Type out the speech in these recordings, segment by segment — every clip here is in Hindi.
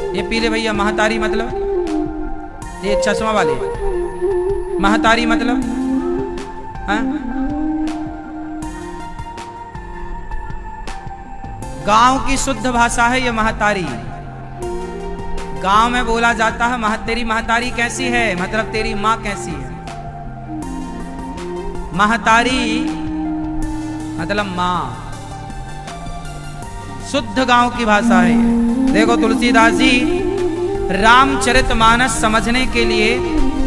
ये पीले भैया महतारी मतलब, ये चश्मा वाले महतारी मतलब, हाँ? गांव की शुद्ध भाषा है ये महतारी। गांव में बोला जाता है तेरी महतारी कैसी है, मतलब तेरी माँ कैसी है। महतारी मतलब माँ, शुद्ध गांव की भाषा है ये। देखो तुलसीदास जी, रामचरितमानस समझने के लिए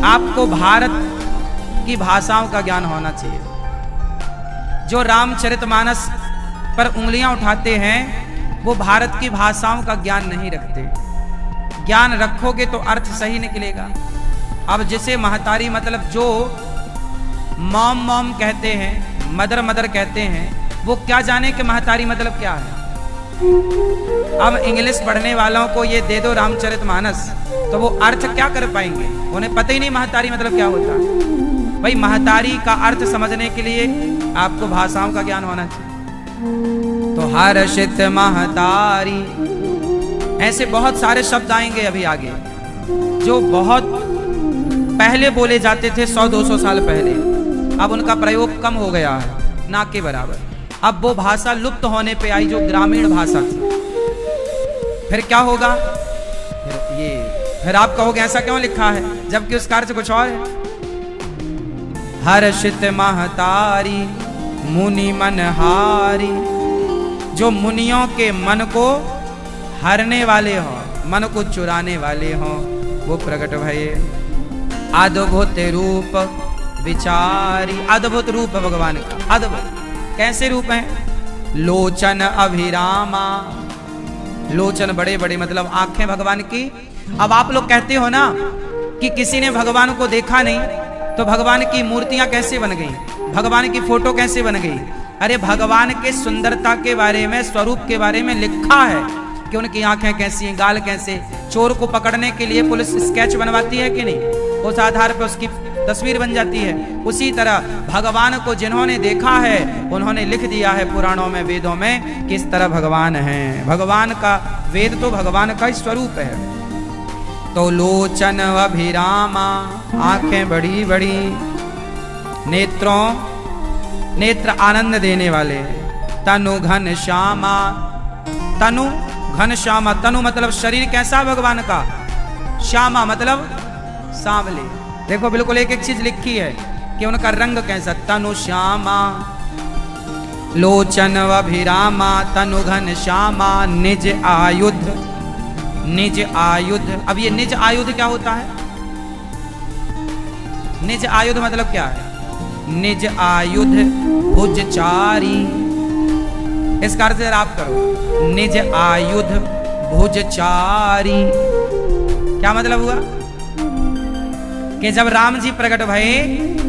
आपको भारत की भाषाओं का ज्ञान होना चाहिए। जो रामचरितमानस पर उंगलियां उठाते हैं वो भारत की भाषाओं का ज्ञान नहीं रखते। ज्ञान रखोगे तो अर्थ सही निकलेगा। अब जिसे महतारी मतलब जो मॉम मॉम कहते हैं, मदर मदर कहते हैं, वो क्या जाने कि महतारी मतलब क्या है। अब इंग्लिश पढ़ने वालों को ये दे दो रामचरितमानस, तो वो अर्थ क्या कर पाएंगे, उन्हें पता ही नहीं महतारी मतलब क्या होता है। भाई महतारी का अर्थ समझने के लिए आपको भाषाओं का ज्ञान होना चाहिए। तो हर्षित महतारी, ऐसे बहुत सारे शब्द आएंगे अभी आगे जो बहुत पहले बोले जाते थे, 100-200 साल पहले। अब उनका प्रयोग कम हो गया है, ना के बराबर। अब वो भाषा लुप्त होने पे आई जो ग्रामीण भाषा थी। फिर क्या होगा, फिर आप कहोगे ऐसा क्यों लिखा है, जबकि उसका अर्थ कुछ और है। हर्षित महतारी मुनि मनहारी, जो मुनियों के मन को हरने वाले हो, मन को चुराने वाले हो, वो प्रकट भये। अद्भुत रूप विचारी, अद्भुत रूप भगवान का, अद्भुत कैसे रूप है। लोचन अभिरामा, लोचन बड़े बड़े मतलब आंखें भगवान की। अब आप लोग कहते हो ना कि किसी ने भगवान को देखा नहीं, तो भगवान की मूर्तियां कैसे बन गई, भगवान की फोटो कैसे बन गई। अरे भगवान के सुंदरता के बारे में, स्वरूप के बारे में लिखा है कि उनकी आंखें कैसी हैं, गाल कैसे। चोर को पकड़ने के लिए पुलिस स्केच बनवाती है कि नहीं, उस आधार पर उसकी तस्वीर बन जाती है। उसी तरह भगवान को जिन्होंने देखा है उन्होंने लिख दिया है पुराणों में, वेदों में, किस तरह भगवान हैं। भगवान का वेद तो भगवान का ही स्वरूप है। तो लोचन अभिरामा, आंखें बड़ी बड़ी, नेत्रों, नेत्र आनंद देने वाले। तनु घन श्यामा, तनु घन श्यामा, तनु मतलब शरीर कैसा भगवान का, श्यामा मतलब सांवले। देखो बिल्कुल एक एक चीज लिखी है कि उनका रंग कैसा। तनु श्यामा, लोचन अभिरामा, तनु घन श्यामा, निज आयुध, निज आयुध। अब ये निज आयुध क्या होता है, निज आयुध मतलब क्या है। निज आयुध भुजचारी, इसका अर्थ आप करो, निज आयुध भुजचारी। क्या मतलब हुआ कि जब राम जी प्रकट भये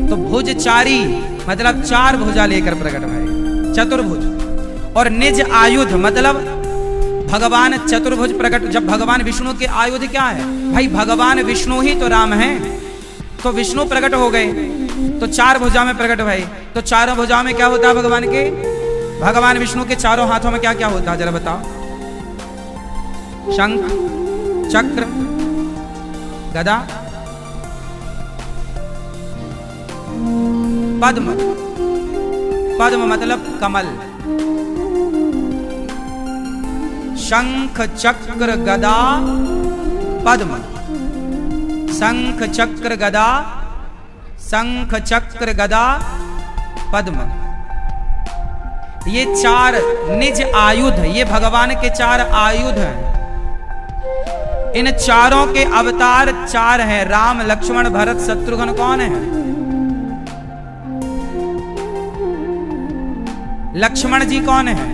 तो भुजचारी मतलब चार भुजा लेकर प्रकट भये, चतुर्भुज। और निज आयुध मतलब भगवान चतुर्भुज प्रकट। जब भगवान विष्णु के आयुध क्या है भाई, भगवान विष्णु ही तो राम हैं, तो विष्णु प्रकट हो गए तो चार भुजा में प्रकट भये। तो चारों भुजाओं में क्या होता है भगवान के, भगवान विष्णु के चारों हाथों में क्या क्या होता है जरा बताओ। शंख, चक्र, गदा, पद्म। पद्म मतलब कमल। शंख चक्र गदा पद्म, शंख चक्र गदा, शंख चक्र गदा पद्म। ये चार निज आयुध, ये भगवान के चार आयुध हैं। इन चारों के अवतार चार हैं, राम लक्ष्मण भरत शत्रुघ्न। कौन है, लक्ष्मण जी कौन है,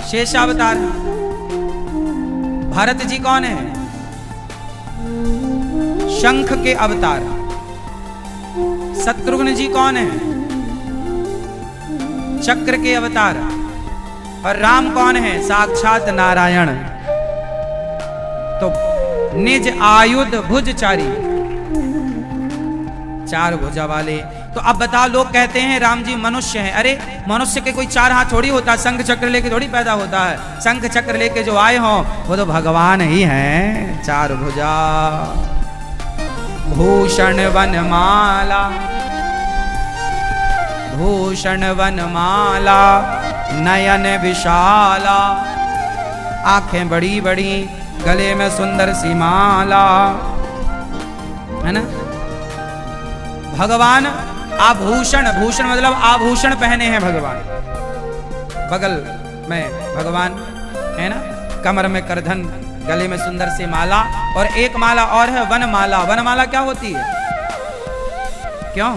शेषावतार। भरत जी कौन है, शंख के अवतार। शत्रुघ्न जी कौन है, चक्र के अवतार। और राम कौन है, साक्षात नारायण। तो निज आयुध भुजचारी, चार भुजा वाले। तो अब बताओ, लोग कहते हैं राम जी मनुष्य हैं। अरे मनुष्य के कोई चार हाथ थोड़ी होता, शंख चक्र लेके थोड़ी पैदा होता है। शंख चक्र लेके जो आए हो वो तो भगवान ही हैं, चार भुजा। भूषण वनमाला, भूषण वनमाला, नयन विशाला, आंखें बड़ी बड़ी, गले में सुंदर सी माला, है ना। भगवान आभूषण, भूषण मतलब आभूषण पहने हैं भगवान। बगल में भगवान है ना, कमर में करधन, गले में सुंदर सी माला, और एक माला और है वनमाला। वनमाला क्या होती है? क्यों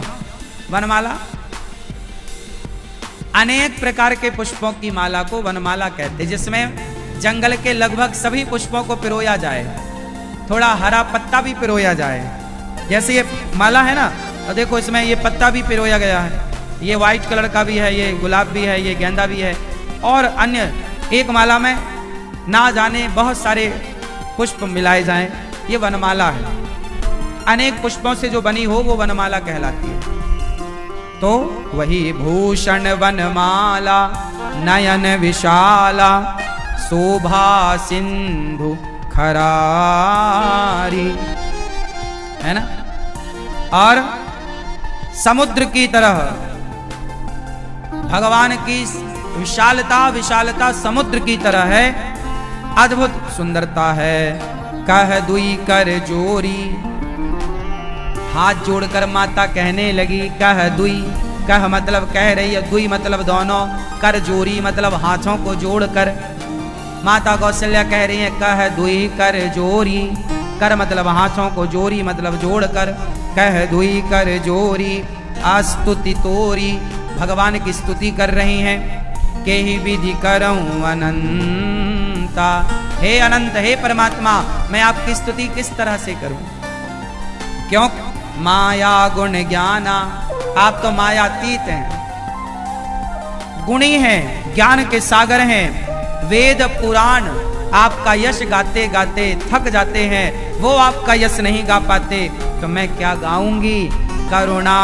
वनमाला? अनेक प्रकार के पुष्पों की माला को वनमाला कहते हैं, जिसमें जंगल के लगभग सभी पुष्पों को पिरोया जाए, थोड़ा हरा पत्ता भी पिरोया जाए। जैसे ये माला है ना, और देखो इसमें ये पत्ता भी पिरोया गया है, ये व्हाइट कलर का भी है, ये गुलाब भी है, ये गेंदा भी है, और अन्य एक माला में ना जाने बहुत सारे पुष्प मिलाए जाएं, ये वनमाला है। अनेक पुष्पों से जो बनी हो वो वनमाला कहलाती है। तो वही भूषण वनमाला, नयन विशाला, शोभा सिंधु खरारी, है ना। और समुद्र की तरह भगवान की विशालता, विशालता समुद्र की तरह है, अद्भुत सुंदरता है। कह दुई कर जोरी, हाथ जोड़कर माता कहने लगी, कह दुई, कह मतलब कह रही है, दुई मतलब दोनों, कर जोरी मतलब हाथों को जोड़कर। माता कौशल्या कह रही है, कह दुई कर जोरी, कर मतलब हाथों को, जोरी मतलब जोड़कर। कह दुई कर जोरी, आस्तुति तोरी, भगवान की स्तुति कर रही हैं। के ही विधि करऊं अनंता, हे अनंत, हे परमात्मा, मैं आपकी स्तुति किस तरह से करूं? क्यों? माया गुण ज्ञाना, आप तो मायातीत हैं, गुणी हैं, ज्ञान के सागर हैं। वेद पुराण आपका यश गाते गाते थक जाते हैं, वो आपका यश नहीं गा पाते, तो मैं क्या गाऊंगी? करुणा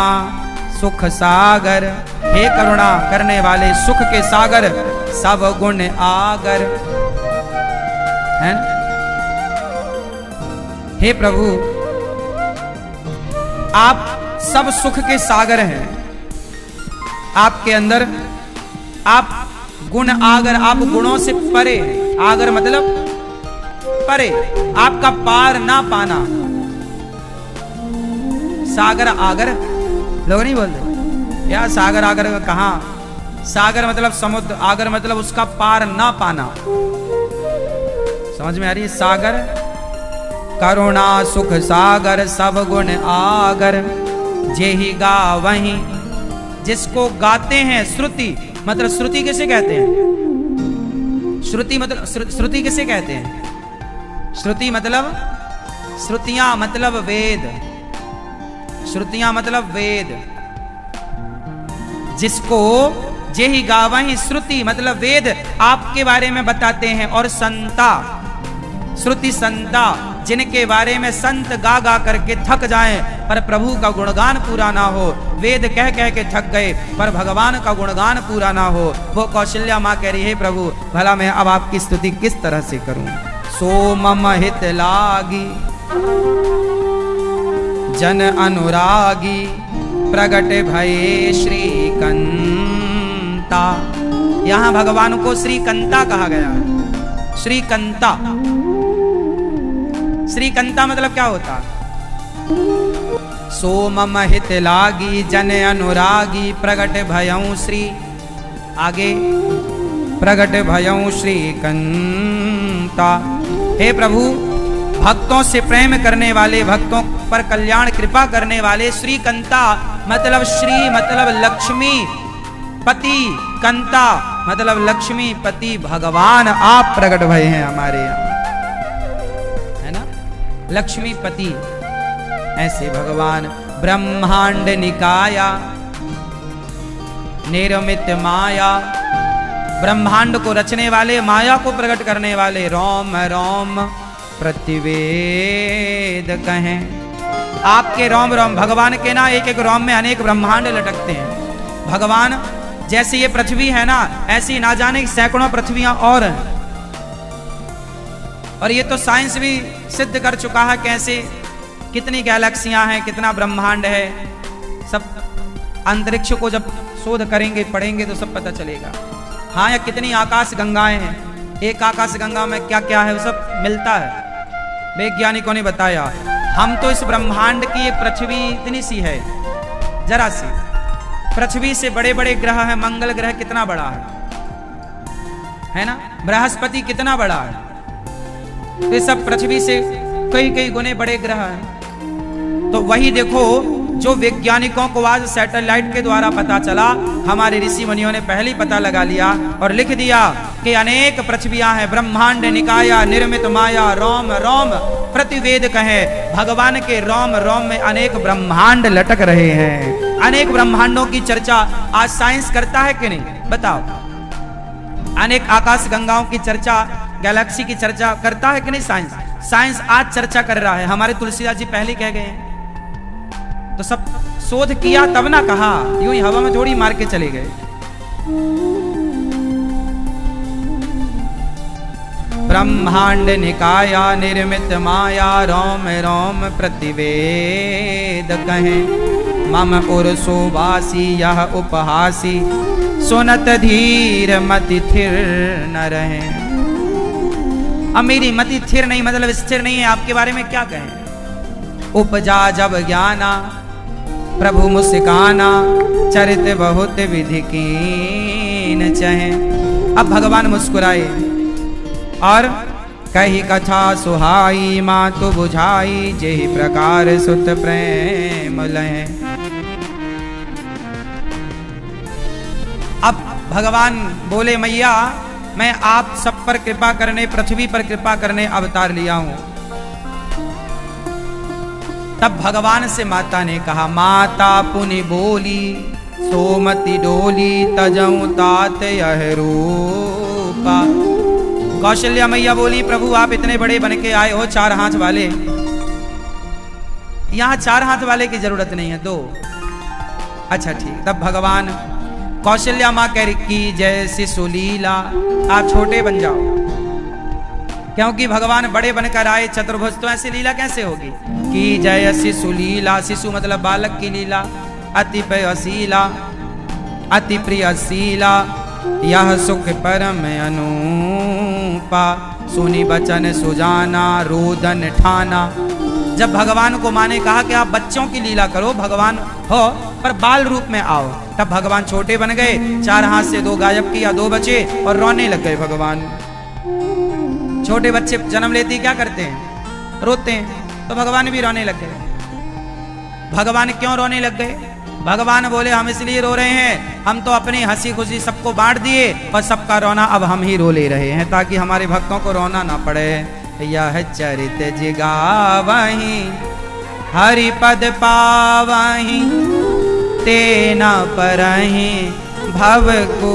सुख सागर, हे करुणा करने वाले, सुख के सागर, सब गुण आगर, है ना? हे प्रभु, आप सब सुख के सागर हैं। आपके अंदर आप गुण आगर, आप गुणों से परे, आगर मतलब परे, आपका पार ना पाना। सागर आगर लोग नहीं बोलते यार, सागर आगर कहाँ? सागर मतलब समुद्र, आगर मतलब उसका पार ना पाना। समझ में आ रही है? सागर, करुणा सुख सागर, सब गुण आगर, जेहि गा वहीं, जिसको गाते हैं। श्रुति मतलब, श्रुति किसे कहते हैं? श्रुति मतलब, श्रुति किसे कहते हैं? श्रुति मतलब, श्रुतियां मतलब वेद, श्रुतियां मतलब वेद। जिसको जेहि गावहि, श्रुति मतलब वेद आपके बारे में बताते हैं। और संता, श्रुति संता, जिनके बारे में संत गा गा करके थक जाएं, पर प्रभु का गुणगान पूरा ना हो। वेद कह कह के थक गए, पर भगवान का गुणगान पूरा ना हो। वो कौशल्या माँ कह रही है, प्रभु भला मैं अब आपकी स्तुति किस तरह से करूं? सो मम हित लागी, जन अनुरागी, प्रगट भये श्रीकंता। यहां भगवान को श्रीकंता कहा गया है। श्रीकंता, श्रीकंता मतलब क्या होता? सो मम हित लागी, जन अनुरागी, प्रगट भयऊ श्री, आगे प्रगट भयऊ श्रीकंता। हे प्रभु, भक्तों से प्रेम करने वाले, भक्तों पर कल्याण कृपा करने वाले, श्रीकंता मतलब श्री मतलब लक्ष्मी पति, कंता मतलब लक्ष्मी पति भगवान आप प्रकट भये हैं हमारे यहाँ, है ना? लक्ष्मी पति ऐसे भगवान। ब्रह्मांड निकाया निर्मित माया, ब्रह्मांड को रचने वाले, माया को प्रकट करने वाले। रोम रोम प्रतिवेद कहें, आपके रोम रोम, भगवान के ना एक एक रोम में अनेक ब्रह्मांड लटकते हैं। भगवान जैसे ये पृथ्वी है ना, ऐसी ना जाने सैकड़ों पृथ्वियां और हैं। और ये तो साइंस भी सिद्ध कर चुका है कैसे, कितनी गैलेक्सियां हैं, कितना ब्रह्मांड है। सब अंतरिक्ष को जब शोध करेंगे, पढ़ेंगे तो सब पता चलेगा। हाँ, या कितनी आकाश गंगाएं हैं, एक आकाश गंगा में क्या क्या है वो सब मिलता है, वैज्ञानिकों ने बताया। हम तो इस ब्रह्मांड की एक पृथ्वी इतनी सी है, जरा सी। पृथ्वी से बड़े बड़े ग्रह हैं। मंगल ग्रह कितना बड़ा है ना, बृहस्पति कितना बड़ा है। ये सब पृथ्वी से कई कई गुने बड़े ग्रह हैं। तो वही देखो जो वैज्ञानिकों को आज सैटेलाइट के द्वारा पता चला, हमारे ऋषि मुनियों ने पहले ही पता लगा लिया और लिख दिया कि अनेक पृथ्वियां हैं। ब्रह्मांड निकाया निर्मित माया, रोम रोम प्रतिवेद कहे। भगवान के रोम रोम में अनेक ब्रह्मांड लटक रहे हैं। अनेक ब्रह्मांडों की चर्चा आज साइंस करता है कि नहीं, बताओ। अनेक आकाश गंगाओं की चर्चा, गैलेक्सी की चर्चा करता है कि नहीं साइंस। साइंस आज चर्चा कर रहा है। हमारे तुलसीदास जी पहले कह गए हैं, तो सब शोध किया तब ना कहा, यूं ही हवा में थोड़ी मार के चले गए। ब्रह्मांड निकाया निर्मित माया, रोम रोम प्रतिवेद कहे। मम उर सुवासी यह उपहासी, सुनत धीर मति थिर न रहे। अब मेरी मति थिर नहीं, मतलब स्थिर नहीं है। आपके बारे में क्या कहें। उपजा जब ज्ञाना प्रभु मुस्काना, चरित बहुत विधि कीन चहे। अब भगवान मुस्कुराए और कही कथा सुहाई, मातु बुझाई जेहि प्रकार सुत प्रेम लहे। अब भगवान बोले, मैया मैं आप सब पर कृपा करने, पृथ्वी पर कृपा करने अवतार लिया हूं। तब भगवान से माता ने कहा, माता पुनि बोली सोमति डोली, तजऊ तात यह रूपा। कौशल्या मैया बोली, प्रभु आप इतने बड़े बन के आए हो, 4 हाथ वाले। यहां 4 हाथ वाले की जरूरत नहीं है, 2। अच्छा ठीक। तब भगवान कौशल्या माँ कह रही की जैसी सुलीला, आप छोटे बन जाओ, क्योंकि भगवान बड़े बनकर आए चतुर्भुज, तो ऐसी लीला कैसे होगी। की जैसी सुलीला, शिशु मतलब बालक की लीला। अति प्रियशीला, अति प्रियशीला, यह सुख परम अनुपा। सुनी बचन सुजाना, रोदन ठाना। जब भगवान को माँ ने कहा कि आप बच्चों की लीला करो, भगवान हो पर बाल रूप में आओ, तब भगवान छोटे बन गए। 4 हाथ से 2 गायब किया, 2 बचे और रोने लग गए भगवान। छोटे बच्चे जन्म लेते ही क्या करते हैं, रोते हैं, तो भगवान भी रोने लग गए। भगवान क्यों रोने लग गए। भगवान बोले, हम इसलिए रो रहे हैं, हम तो अपनी हंसी खुशी सबको बांट दिए और सबका रोना अब हम ही रो ले रहे हैं, ताकि हमारे भक्तों को रोना ना पड़े। यह चरित जिगावहीं, हरि पद पावहीं, तेना परहीं भव को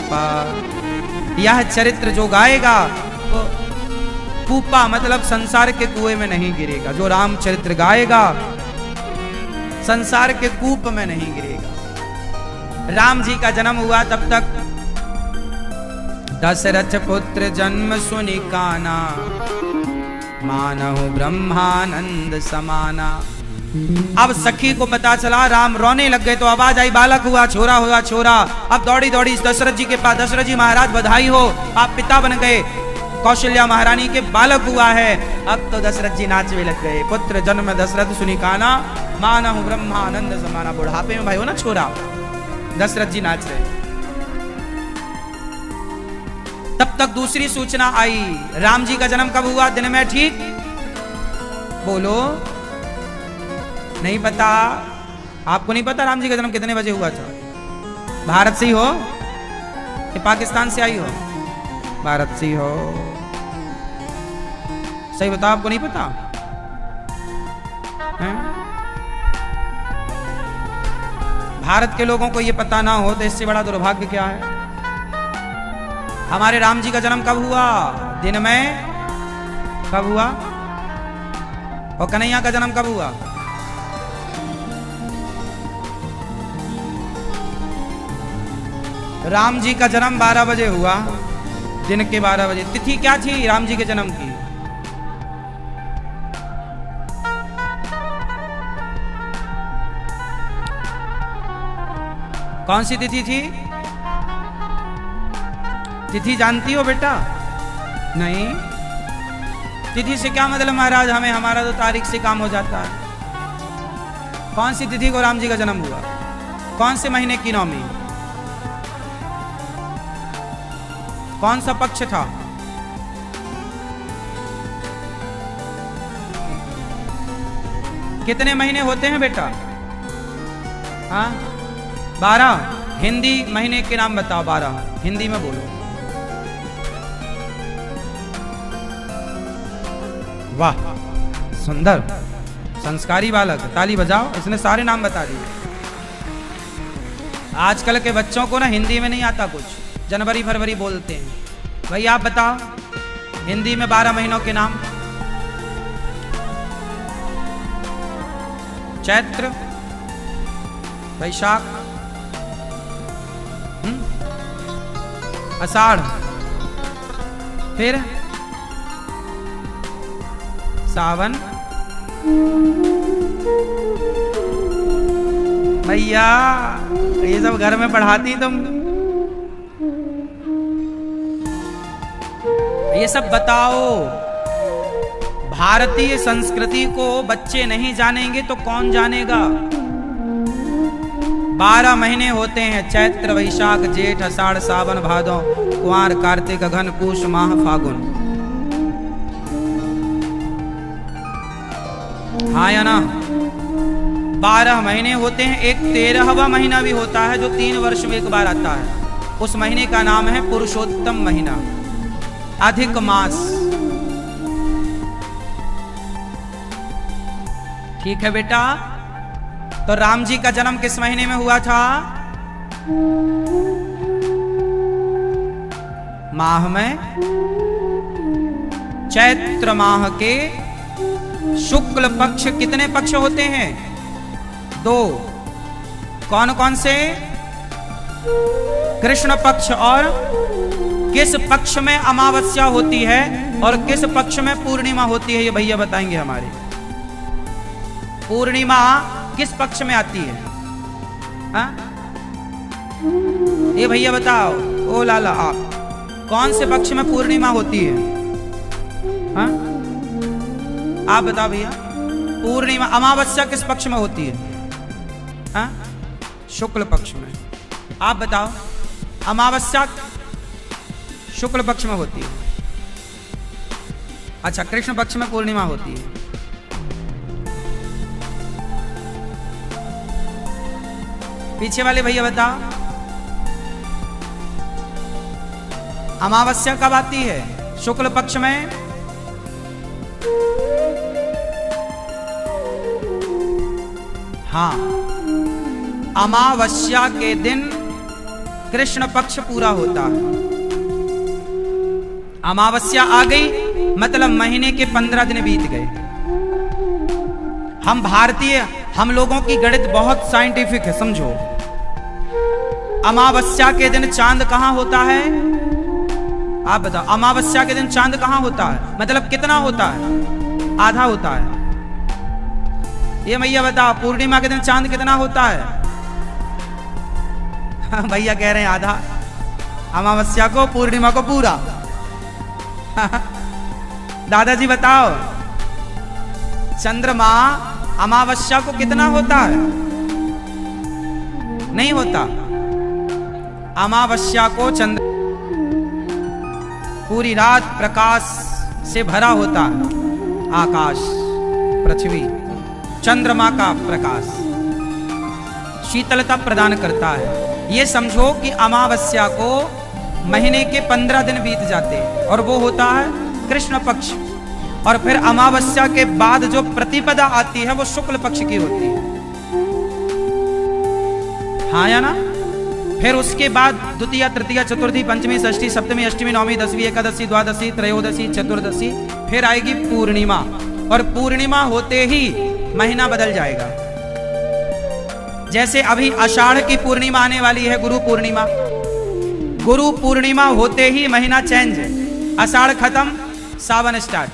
पार। यह चरित्र जो गाएगा वो कूपा मतलब संसार के कुएं में नहीं गिरेगा। जो राम चरित्र गाएगा संसार के कूप में नहीं गिरेगा। राम जी का जन्म हुआ तब तक दशरथ पुत्र जन्म सुनि काना, मानहु ब्रह्मानंद समाना। अब सखी को पता चला, राम रोने लग गए तो आवाज आई, बालक हुआ, छोरा हुआ, छोरा। अब दौड़ी दौड़ी दशरथ जी के पास, दशरथ जी महाराज बधाई हो, आप पिता बन गए, कौशल्या महारानी के बालक हुआ है। अब तो दशरथ जी नाचने लग गए। पुत्र जन्म दशरथ सुनि काना, मानहु ब्रह्मानंद समाना। बुढ़ापे में भाई हो ना छोरा, दशरथ जी नाच रहे। तब तक दूसरी सूचना आई, राम जी का जन्म कब हुआ, दिन में, ठीक बोलो। नहीं पता, आपको नहीं पता राम जी का जन्म कितने बजे हुआ था। भारत से ही हो कि पाकिस्तान से आई हो, भारत से ही हो, सही बताओ, आपको नहीं पता है? भारत के लोगों को यह पता ना हो तो इससे बड़ा दुर्भाग्य क्या है। हमारे राम जी का जन्म कब हुआ, दिन में, कब हुआ, और कन्हैया का जन्म कब हुआ? राम जी का जन्म 12 बजे हुआ, दिन के 12 बजे। तिथि क्या थी राम जी के जन्म की? कौन सी तिथि थी? तिथि जानती हो बेटा? नहीं। तिथि से क्या मतलब महाराज, हमें हमारा तो तारीख से काम हो जाता है। कौन सी तिथि को राम जी का जन्म हुआ? कौन से महीने की नौमी? कौन सा पक्ष था? कितने महीने होते हैं बेटा? हाँ 12। हिंदी महीने के नाम बताओ 12, हिंदी में बोलो। वाह सुंदर, संस्कारी बालक, ताली बजाओ, इसने सारे नाम बता दिए। आजकल के बच्चों को ना हिंदी में नहीं आता कुछ, जनवरी फरवरी बोलते हैं। भाई आप बताओ हिंदी में 12 महीनों के नाम। चैत्र, वैशाख, आषाढ़, फिर सावन। भैया ये सब घर में पढ़ाती तुम? ये सब बताओ। भारतीय संस्कृति को बच्चे नहीं जानेंगे तो कौन जानेगा? 12 महीने होते हैं, चैत्र वैशाख जेठ आषाढ़ सावन भादो कुंवार कार्तिक अघन पूष माह फागुन। हाँ या ना? 12 महीने होते हैं। एक 13वां महीना भी होता है जो 3 वर्ष में एक बार आता है। उस महीने का नाम है पुरुषोत्तम महीना, अधिक मास। ठीक है बेटा। तो राम जी का जन्म किस महीने में हुआ था? माह में, चैत्र माह के शुक्ल पक्ष। कितने पक्ष होते हैं? 2। कौन कौन से? कृष्ण पक्ष। और किस पक्ष में अमावस्या होती है और किस पक्ष में पूर्णिमा होती है, ये भैया बताएंगे हमारे। पूर्णिमा किस पक्ष में आती है? हाँ? ये भैया बताओ। ओ लाला आप, कौन से पक्ष में पूर्णिमा होती है? हाँ? आप बताओ भैया। पूर्णिमा, अमावस्या किस पक्ष में होती है? हाँ? शुक्ल पक्ष में। आप बताओ। अमावस्या शुक्ल पक्ष में होती है। अच्छा, कृष्ण पक्ष में पूर्णिमा होती है। पीछे वाले भैया बताओ। अमावस्या कब आती है? शुक्ल पक्ष में। हाँ, अमावस्या के दिन कृष्ण पक्ष पूरा होता है। अमावस्या आ गई मतलब महीने के 15 दिन बीत गए। हम भारतीय, हम लोगों की गणित बहुत साइंटिफिक है, समझो। अमावस्या के दिन चांद कहां होता है? आप बताओ। अमावस्या के दिन चांद कहां होता है? मतलब कितना होता है? आधा होता है। ये भैया बताओ, पूर्णिमा के दिन चांद कितना होता है? भैया कह रहे हैं आधा। अमावस्या को, पूर्णिमा को पूरा। दादाजी बताओ, चंद्रमा अमावस्या को कितना होता है? नहीं होता। अमावस्या को चंद्र पूरी रात प्रकाश से भरा होता है। आकाश, पृथ्वी, चंद्रमा का प्रकाश शीतलता प्रदान करता है। ये समझो कि अमावस्या को महीने के 15 दिन बीत जाते हैं और वो होता है कृष्ण पक्ष। और फिर अमावस्या के बाद जो प्रतिपदा आती है वो शुक्ल पक्ष की होती है। हाँ या ना? फिर उसके बाद द्वितीया, तृतीया, चतुर्थी, पंचमी, षष्ठी, सप्तमी, अष्टमी, नवमी, दसवीं, एकादशी, द्वादशी, त्रयोदशी, चतुर्दशी, फिर आएगी पूर्णिमा। और पूर्णिमा होते ही महीना बदल जाएगा। जैसे अभी आषाढ़ की पूर्णिमा आने वाली है, गुरु पूर्णिमा। गुरु पूर्णिमा होते ही महीना चेंज, आषाढ़ खत्म, सावन स्टार्ट।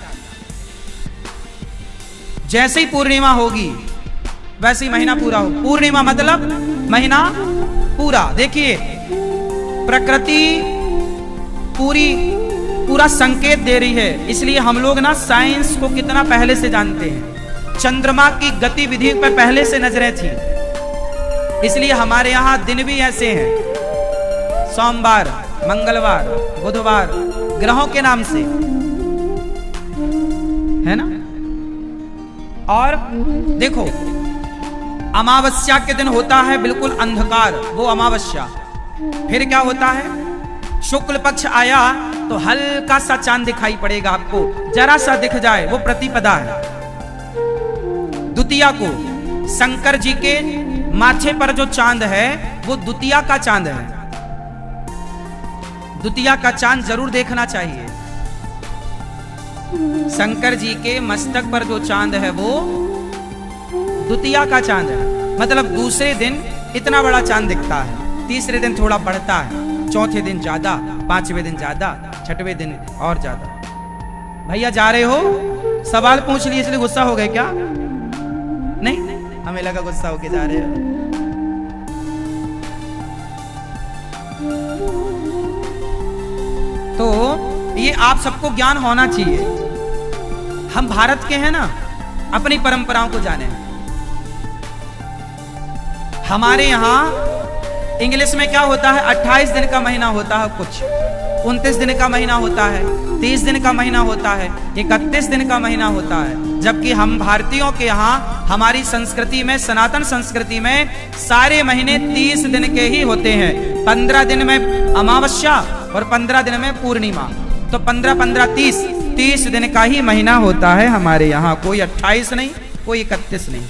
जैसे ही पूर्णिमा होगी वैसे ही महीना पूरा हो। पूर्णिमा मतलब महीना पूरा। देखिए प्रकृति पूरा संकेत दे रही है, इसलिए हम लोग ना साइंस को कितना पहले से जानते हैं। चंद्रमा की गतिविधि पर पहले से नजरें थी, इसलिए हमारे यहां दिन भी ऐसे हैं, सोमवार, मंगलवार, बुधवार, ग्रहों के नाम से, है ना। और देखो अमावस्या के दिन होता है बिल्कुल अंधकार, वो अमावस्या। फिर क्या होता है, शुक्ल पक्ष आया तो हल्का सा चांद दिखाई पड़ेगा आपको, जरा सा दिख जाए, वो प्रतिपदा है। द्वितीया को शंकर जी के माथे पर जो चांद है वो द्वितीया का चांद है। द्वितीया का चांद जरूर देखना चाहिए। शंकर जी के मस्तक पर जो चांद है वो द्वितीया का चांद है, मतलब दूसरे दिन इतना बड़ा चांद दिखता है, तीसरे दिन थोड़ा बढ़ता है, चौथे दिन ज्यादा, पांचवें दिन ज्यादा, छठवें दिन और ज्यादा। भैया जा रहे हो, सवाल पूछ लिए इसलिए गुस्सा हो गए क्या? नहीं, हमें लगा गुस्सा होके जा रहे हो। तो ये आप सबको ज्ञान होना चाहिए। हम भारत के हैं ना, अपनी परंपराओं को जाने। हमारे यहां इंग्लिश में क्या होता है, 28 दिन का महीना होता है, कुछ 29 दिन का महीना होता है, 30 दिन का महीना होता है, 31 दिन का महीना होता है। जबकि हम भारतीयों के यहाँ, हमारी संस्कृति में, सनातन संस्कृति में सारे महीने 30 दिन के ही होते हैं। 15 दिन में अमावस्या और 15 दिन में पूर्णिमा, तो 15-15 30 दिन का ही महीना होता है हमारे यहाँ। कोई 28 नहीं, कोई 31 नहीं।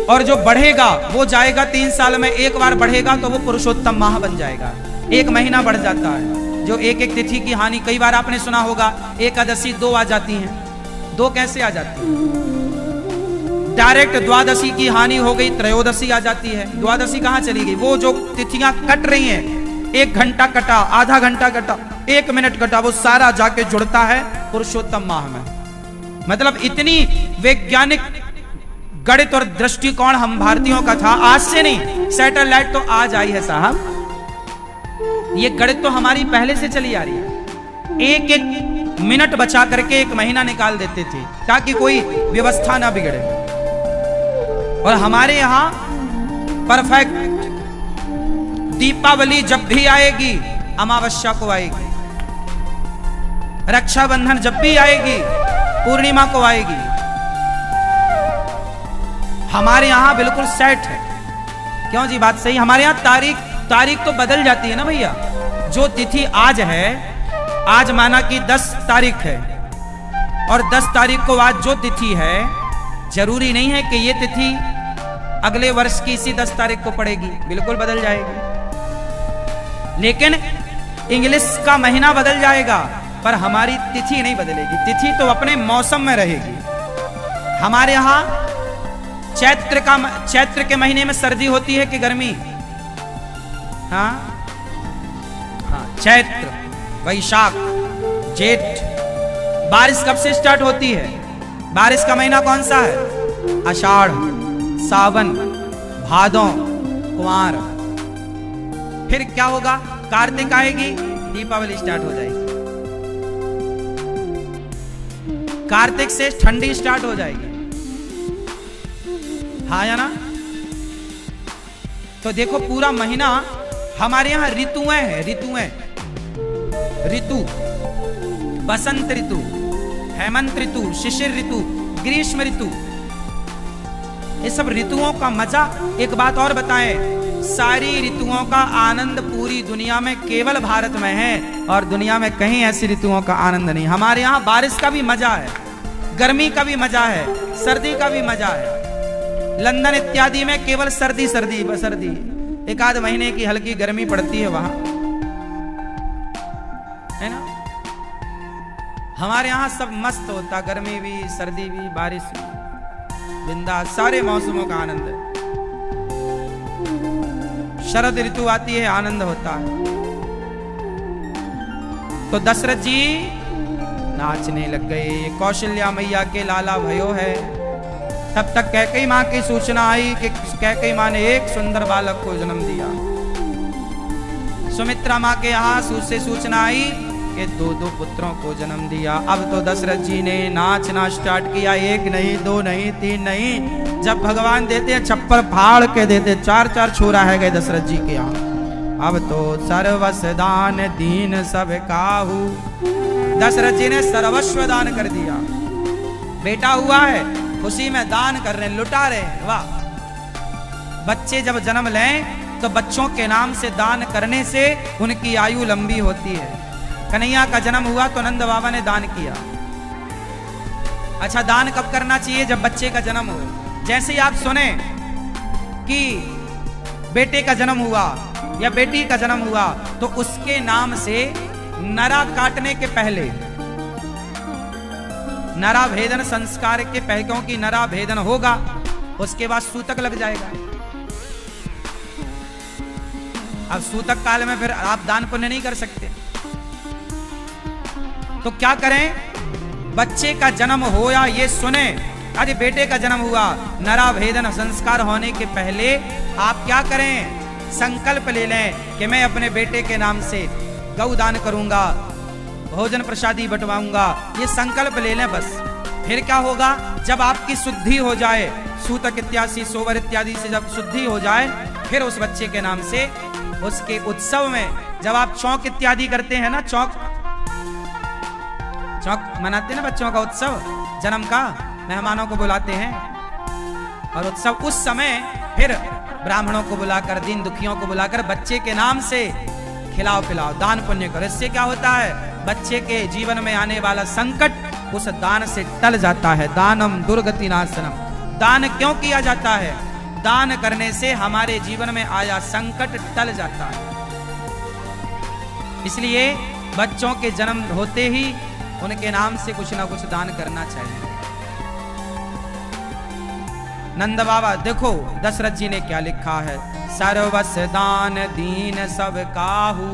और जो बढ़ेगा वो जाएगा 3 साल में एक बार बढ़ेगा तो वो पुरुषोत्तम माह बन जाएगा। एक महीना बढ़ जाता है। जो एक एक तिथि की हानि, कई बार आपने सुना होगा एकादशी 2 आ जाती हैं। 2 कैसे आ जाती है? डायरेक्ट द्वादशी की हानि हो गई, त्रयोदशी आ जाती है। द्वादशी कहां चली गई? वो जो तिथियां कट रही हैं, 1 घंटा कटा, आधा घंटा कटा, 1 मिनट कटा, वो सारा जाके जुड़ता है पुरुषोत्तम माह में। मतलब इतनी वैज्ञानिक गणित और दृष्टिकोण हम भारतीयों का था। आज से नहीं, सैटेलाइट तो आज आई है साहब। ये गणित तो हमारी पहले से चली आ रही है। 1-1 मिनट बचा करके 1 महीना निकाल देते थे ताकि कोई व्यवस्था ना बिगड़े। और हमारे यहां परफेक्ट। दीपावली जब भी आएगी अमावस्या को आएगी, रक्षाबंधन जब भी आएगी पूर्णिमा को आएगी। हमारे यहां बिल्कुल सेट है। क्यों जी, बात सही। हमारे यहां तारीख तो बदल जाती है ना भैया। जो तिथि आज है, आज माना कि 10 तारीख है, और 10 तारीख को आज जो तिथि है, जरूरी नहीं है कि ये तिथि अगले वर्ष की इसी 10 तारीख को पड़ेगी, बिल्कुल बदल जाएगी। लेकिन इंग्लिश का महीना बदल जाएगा, पर हमारी तिथि नहीं बदलेगी। तिथि तो अपने मौसम में रहेगी। हमारे यहां चैत्र के महीने में सर्दी होती है कि गर्मी? हाँ, चैत्र, वैशाख, जेठ। बारिश कब से स्टार्ट होती है? बारिश का महीना कौन सा है? आषाढ़, सावन, भादों, कुंवार। फिर क्या होगा? कार्तिक आएगी, दीपावली स्टार्ट हो जाएगी। कार्तिक से ठंडी स्टार्ट हो जाएगी। हाँ या ना? तो देखो पूरा महीना हमारे यहां ऋतुएं हैं। ऋतु, बसंत ऋतु, हेमंत ऋतु, शिशिर ऋतु, ग्रीष्म ऋतु। ये सब ऋतुओं का मजा। एक बात और बताएं, सारी ऋतुओं का आनंद पूरी दुनिया में केवल भारत में है, और दुनिया में कहीं ऐसी ऋतुओं का आनंद नहीं। हमारे यहां बारिश का भी मजा है, गर्मी का भी मजा है, सर्दी का भी मजा है। लंदन इत्यादि में केवल सर्दी सर्दी सर्दी, 1-आध महीने की हल्की गर्मी पड़ती है वहां, है ना। हमारे यहाँ सब मस्त होता, गर्मी भी, सर्दी भी, बारिश भी, बिंदास, सारे मौसमों का आनंद है। शरद ऋतु आती है, आनंद होता है। तो दशरथ जी नाचने लग गए। कौशल्या मैया के लाला भयो है। तब तक कैकेयी माँ की सूचना आई कि कैकेयी माँ ने एक सुंदर बालक को जन्म दिया। सुमित्रा माँ के यहाँ से सूचना आई कि 2 पुत्रों को जन्म दिया। अब तो दशरथ जी ने नाचना स्टार्ट किया। 1 नहीं, 2 नहीं, 3 नहीं, जब भगवान देते हैं छप्पर फाड़ के देते। 4 छोरा है गए दशरथ जी के यहाँ। अब तो सर्वस्व दान दीन सब काहू। दशरथ जी ने सर्वस्व दान कर दिया। बेटा हुआ है, खुशी में दान कर रहे हैं, लुटा रहे हैं। वाह! बच्चे जब जन्म लें तो बच्चों के नाम से दान करने से उनकी आयु लंबी होती है। कन्हैया का जन्म हुआ तो नंद बाबा ने दान किया। अच्छा, दान कब करना चाहिए? जब बच्चे का जन्म हो। जैसे ही आप सुने कि बेटे का जन्म हुआ या बेटी का जन्म हुआ तो उसके नाम से नरा काटने के पहले, नरा भेदन संस्कार के पहले, क्योंकि नरा भेदन होगा उसके बाद सूतक लग जाएगा। अब सूतक काल में फिर आप दान पुण्य नहीं कर सकते। तो क्या करें? बच्चे का जन्म हो या ये सुने अरे बेटे का जन्म हुआ, नरा भेदन संस्कार होने के पहले आप क्या करें? संकल्प ले लें कि मैं अपने बेटे के नाम से गौ दान करूंगा, भोजन प्रसादी बंटवाऊंगा। ये संकल्प ले लें बस। फिर क्या होगा? जब आपकी शुद्धि हो जाए, सूतक इत्यादि, सोवर इत्यादि से जब शुद्धि हो जाए, फिर उस बच्चे के नाम से उसके उत्सव में, जब आप चौक इत्यादि करते हैं ना, चौक मनाते हैं ना बच्चों का उत्सव, जन्म का, मेहमानों को बुलाते हैं और उत्सव, उस समय फिर ब्राह्मणों को बुलाकर, दीन दुखियों को बुलाकर बच्चे के नाम से खिलाओ पिलाओ, दान पुण्य करो। इससे क्या होता है? बच्चे के जीवन में आने वाला संकट उस दान से टल जाता है। दानम दुर्गति नाशनम। दान क्यों किया जाता है? दान करने से हमारे जीवन में आया संकट टल जाता है। इसलिए बच्चों के जन्म होते ही उनके नाम से कुछ ना कुछ दान करना चाहिए। नंद बाबा देखो दशरथ जी ने क्या लिखा है, सर्वस्व दान दीन सब काहू।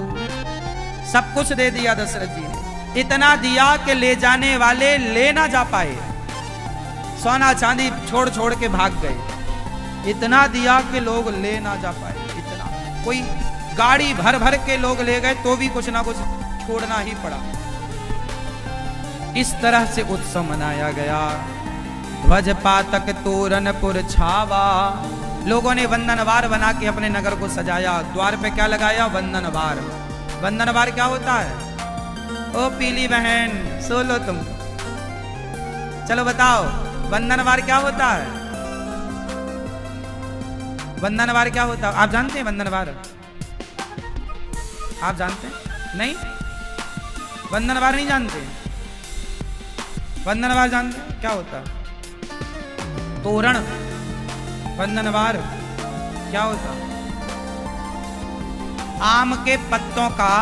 सब कुछ दे दिया दशरथ जी ने, इतना दिया कि ले जाने वाले ले ना जा पाए, सोना चांदी छोड़ छोड़ के भाग गए। इतना दिया कि लोग ले ना जा पाए, इतना। कोई गाड़ी भर भर के लोग ले गए तो भी कुछ ना कुछ छोड़ना ही पड़ा। इस तरह से उत्सव मनाया गया। ध्वज पातक तोरण पुर छावा। लोगों ने वंदनवार बना के अपने नगर को सजाया। द्वार पे क्या लगाया? वंदनवार। वंदनवार क्या होता है? ओ पीली बहन सो लो तुम, चलो बताओ वंदनवार क्या होता है? वंदनवार क्या होता है? आप जानते हैं वंदनवार? आप जानते हैं? नहीं, वंदनवार नहीं जानते? वंदनवार जानते हैं क्या होता है? तोरण। वंदनवार क्या होता? आम के पत्तों का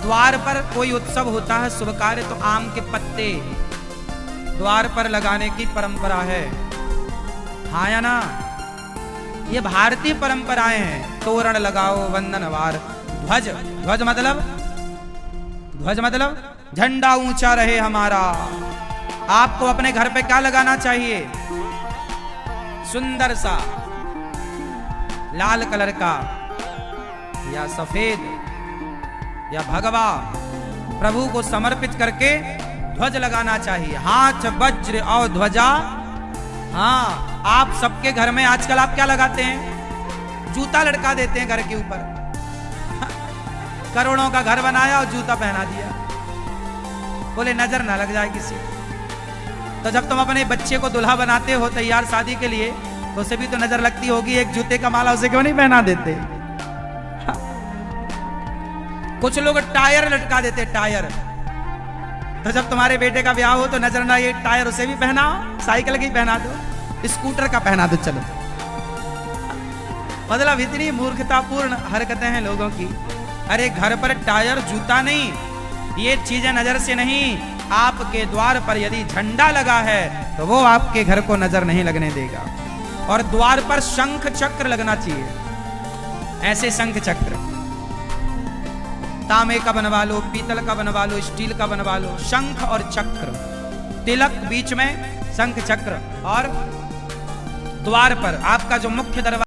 द्वार पर कोई उत्सव होता है, शुभ कार्य, तो आम के पत्ते द्वार पर लगाने की परंपरा है। हाँ या ना? ये भारतीय परंपराएं हैं। तोरण लगाओ, वंदनवार। ध्वज, ध्वज मतलब झंडा ऊंचा रहे हमारा। आपको अपने घर पे क्या लगाना चाहिए? सुंदर सा लाल कलर का या सफेद या भगवा प्रभु को समर्पित करके ध्वज लगाना चाहिए। हाथ वज्र और ध्वजा। हाँ, आप सबके घर में आजकल आप क्या लगाते हैं? जूता लटका देते हैं घर के ऊपर। करोड़ों का घर बनाया और जूता पहना दिया, बोले नजर ना लग जाए किसी। तो जब तुम अपने बच्चे को दुल्हा बनाते हो तैयार शादी के लिए, तो उसे भी तो नजर लगती होगी। एक जूते का माला उसे क्यों नहीं पहना देते? कुछ लोग टायर लटका देते, टायर। तो जब तुम्हारे बेटे का ब्याह हो तो नजर ना, ये टायर उसे भी पहनाओ, साइकिल की पहना दो, स्कूटर का पहना दो, चलो। मतलब इतनी मूर्खतापूर्ण हरकतें हैं लोगों की। अरे घर पर टायर, जूता नहीं, ये चीजें नजर से नहीं, आपके द्वार पर यदि झंडा लगा है तो वो आपके घर को नजर नहीं लगने देगा। और द्वार पर शंख चक्र लगना चाहिए, ऐसे शंख चक्र, तांबे का बनवा लो, पीतल का बनवा लो, स्टील का बनवा लो, शंख और चक्र, तिलक बीच में, शंख चक्र, और द्वार पर आपका जो मुख्य दरवाजा